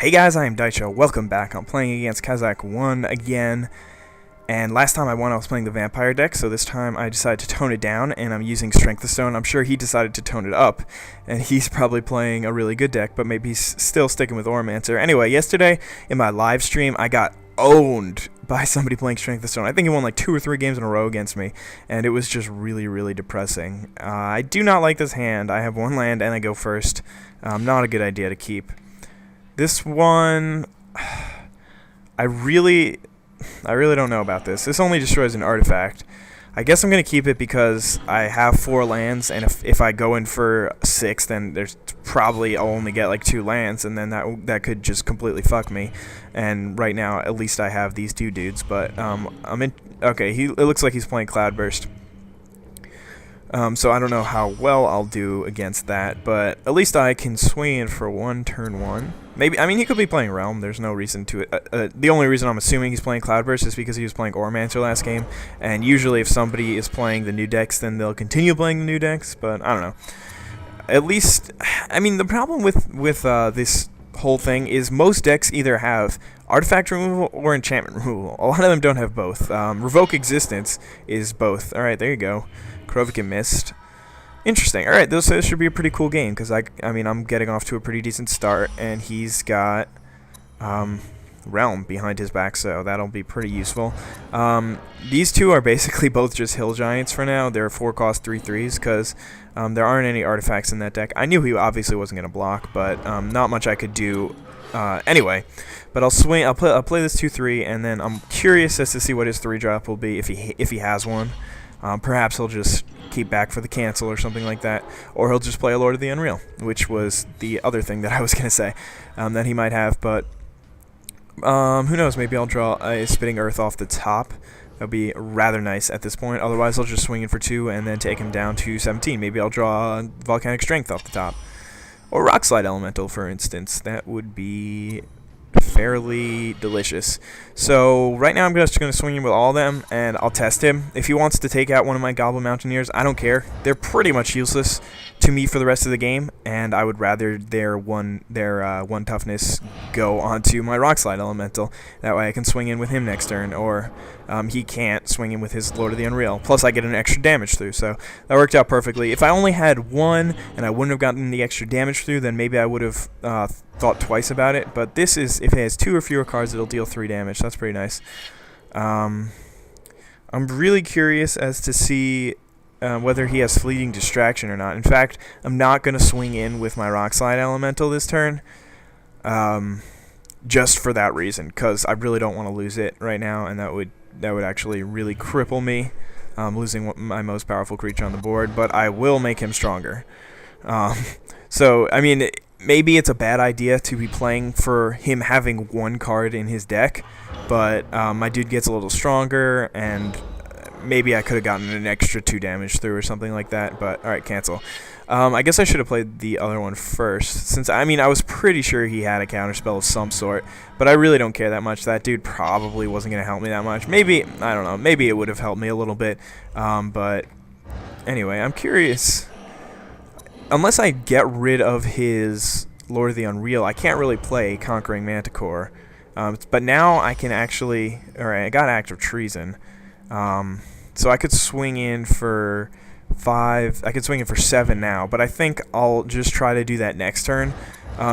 Hey guys, I am IzDaisho. Welcome back. I'm playing against Kazac1 again. And last time I won, I was playing the vampire deck, so this time I decided to tone it down, and I'm using Strength of Stone. I'm sure he decided to tone it up, and he's probably playing a really good deck, but maybe he's still sticking with Oromancer. Anyway, yesterday in my live stream, I got owned by somebody playing Strength of Stone. I think he won like 2 or 3 games in a row against me, and it was just really, really depressing. I do not like this hand. I have 1 land, and I go first. Not a good idea to keep. This one, I really don't know about this. This only destroys an artifact. I guess I'm going to keep it because I have 4 lands, and if I go in for 6, then there's probably I'll only get like 2 lands, and then that could just completely fuck me. And right now, at least I have these 2 dudes. But I'm in. Okay, it looks like he's playing Cloudburst. So I don't know how well I'll do against that, but at least I can swing in for turn 1. Maybe, I mean, he could be playing Realm. There's no reason to it. The only reason I'm assuming he's playing Cloudburst is because he was playing Oromancer last game, and usually if somebody is playing the new decks, then they'll continue playing the new decks, but I don't know. At least, I mean, the problem with this whole thing is most decks either have artifact removal or enchantment removal. A lot of them don't have both. Revoke Existence is both. Alright, there you go. Krovikin missed. Interesting. Alright, this should be a pretty cool game, because I mean, I'm getting off to a pretty decent start, and he's got Realm behind his back, so that'll be pretty useful. These 2 are basically both just Hill Giants for now. They're 4-cost 3/3s, because there aren't any artifacts in that deck. I knew he obviously wasn't going to block, but not much I could do anyway. But I'll swing. I'll play this 2/3, and then I'm curious as to see what his 3-drop will be if he has one. Perhaps he'll just keep back for the cancel or something like that, or he'll just play a Lord of the Unreal, which was the other thing that I was going to say that he might have, but who knows, maybe I'll draw a Spitting Earth off the top. That would be rather nice at this point. Otherwise, I'll just swing in for 2 and then take him down to 17. Maybe I'll draw Volcanic Strength off the top, or Rock Slide Elemental, for instance. That would be fairly delicious. So right now I'm just going to swing in with all of them, and I'll test him. If he wants to take out one of my Goblin Mountaineers, I don't care. They're pretty much useless to me for the rest of the game, and I would rather their one toughness go onto my Rock Slide Elemental. That way I can swing in with him next turn, or he can't swing in with his Lord of the Unreal. Plus I get an extra damage through, so that worked out perfectly. If I only had 1 and I wouldn't have gotten the extra damage through, then maybe I would have thought twice about it. But this is, if it has 2 or fewer cards, it'll deal 3 damage. That's pretty nice. I'm really curious as to see whether he has Fleeting Distraction or not. In fact, I'm not going to swing in with my Rock Slide Elemental this turn, just for that reason, because I really don't want to lose it right now, and that would actually really cripple me, losing my most powerful creature on the board. But I will make him stronger. So I mean, maybe it's a bad idea to be playing for him having 1 card in his deck, but my dude gets a little stronger, and maybe I could have gotten an extra 2 damage through or something like that. But alright, cancel. I guess I should have played the other one first, since I mean I was pretty sure he had a counterspell of some sort, but I really don't care that much. That dude probably wasn't going to help me that much. Maybe, I don't know, maybe it would have helped me a little bit, but anyway, I'm curious. Unless I get rid of his Lord of the Unreal, I can't really play Conquering Manticore. But now I can actually... Alright, I got Act of Treason. So I could swing in for 5... I could swing in for 7 now, but I think I'll just try to do that next turn.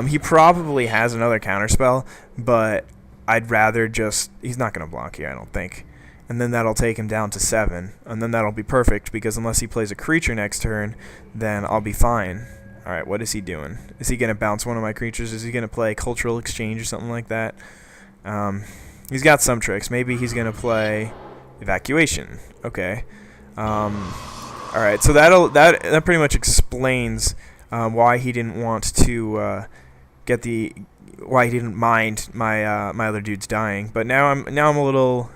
He probably has another counterspell, but I'd rather just... He's not going to block here, I don't think. And then that'll take him down to 7, and then that'll be perfect, because unless he plays a creature next turn, then I'll be fine. Alright, what is he doing? Is he going to bounce one of my creatures? Is he going to play Cultural Exchange or something like that? He's got some tricks. Maybe he's going to play Evacuation. Okay. Alright, so that pretty much explains why he didn't want to why he didn't mind my my other dudes dying. But now I'm a little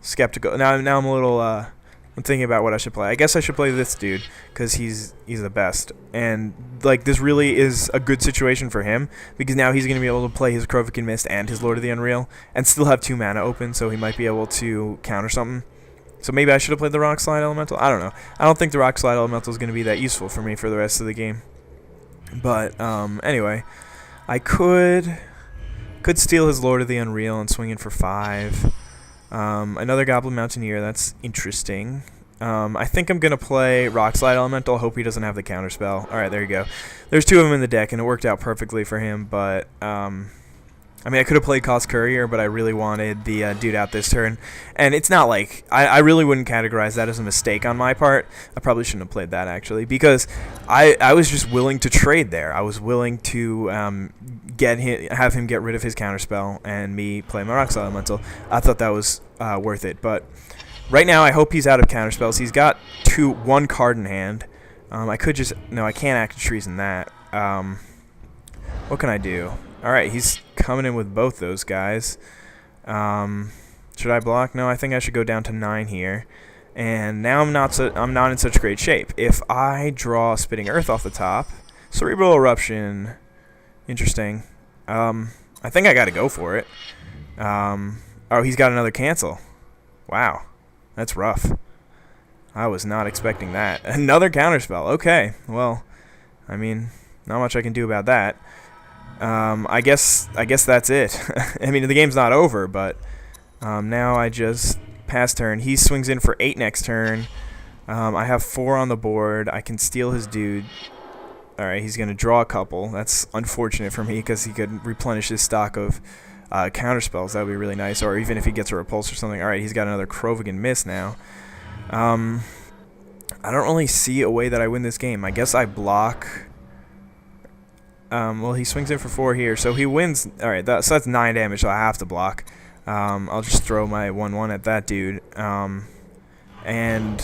skeptical. Now I'm a little I'm thinking about what I should play. I guess I should play this dude, because he's the best. And like, this really is a good situation for him, because now he's going to be able to play his Krovikin Mist and his Lord of the Unreal and still have 2 mana open, so he might be able to counter something. So maybe I should have played the Rock Slide Elemental. I don't know. I don't think the Rock Slide Elemental is going to be that useful for me for the rest of the game. But anyway, I could Could steal his Lord of the Unreal and swing in for 5. Another Goblin Mountaineer, that's interesting. I think I'm going to play Rock Slide Elemental. Hope he doesn't have the counterspell. Alright, there you go. There's 2 of them in the deck, and it worked out perfectly for him, but I mean, I could have played Cost Courier, but I really wanted the dude out this turn. And it's not like... I really wouldn't categorize that as a mistake on my part. I probably shouldn't have played that, actually, because I was just willing to trade there. I was willing to have him get rid of his counterspell and me play my Rock Slide Elemental. I thought that was worth it, but right now I hope he's out of counterspells. He's got 1 card in hand. I could just... No, I can't act Treason that. What can I do? Alright, he's coming in with both those guys. Should I block? No, I think I should go down to 9 here. And now I'm not in such great shape. If I draw Spitting Earth off the top, Cerebral Eruption, interesting. I think I got to go for it. Oh, he's got another cancel. Wow, that's rough. I was not expecting that. Another counterspell. Okay, well, I mean, not much I can do about that. I guess that's it. I mean, the game's not over, but now I just pass turn. He swings in for 8 next turn. I have 4 on the board. I can steal his dude. Alright, he's going to draw a couple. That's unfortunate for me because he could replenish his stock of counterspells. That would be really nice. Or even if he gets a repulse or something. Alright, he's got another Krovigan Miss now. I don't really see a way that I win this game. I guess I block... well, he swings in for 4 here, so he wins. Alright, so that's 9 damage, so I have to block. I'll just throw my 1/1 at that dude. And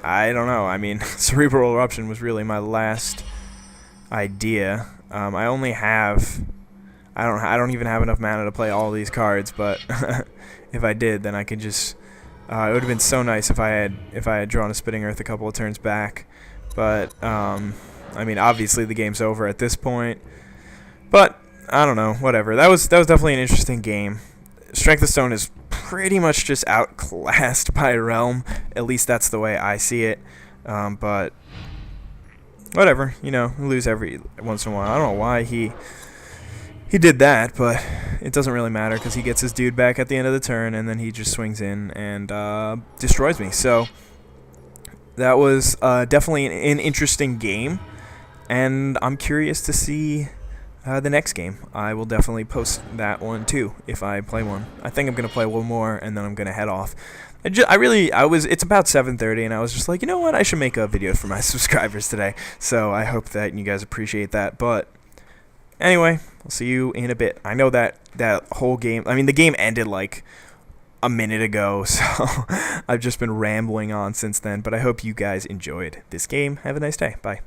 I don't know. I mean, Cerebral Eruption was really my last idea. I only have... I don't even have enough mana to play all these cards, but if I did, then I could just... it would have been so nice if I had drawn a Spitting Earth a couple of turns back. But, I mean, obviously the game's over at this point, but I don't know, whatever. That was definitely an interesting game. Strength of Stone is pretty much just outclassed by Realm. At least that's the way I see it. But whatever, you know, lose every once in a while. I don't know why he did that, but it doesn't really matter because he gets his dude back at the end of the turn, and then he just swings in and destroys me. So that was definitely an interesting game. And I'm curious to see the next game. I will definitely post that one too if I play one. I think I'm gonna play one more and then I'm gonna head off. It's about 7:30 and I was just like, you know what? I should make a video for my subscribers today. So I hope that you guys appreciate that. But anyway, I'll see you in a bit. I know that whole game. I mean, the game ended like a minute ago, so I've just been rambling on since then. But I hope you guys enjoyed this game. Have a nice day. Bye.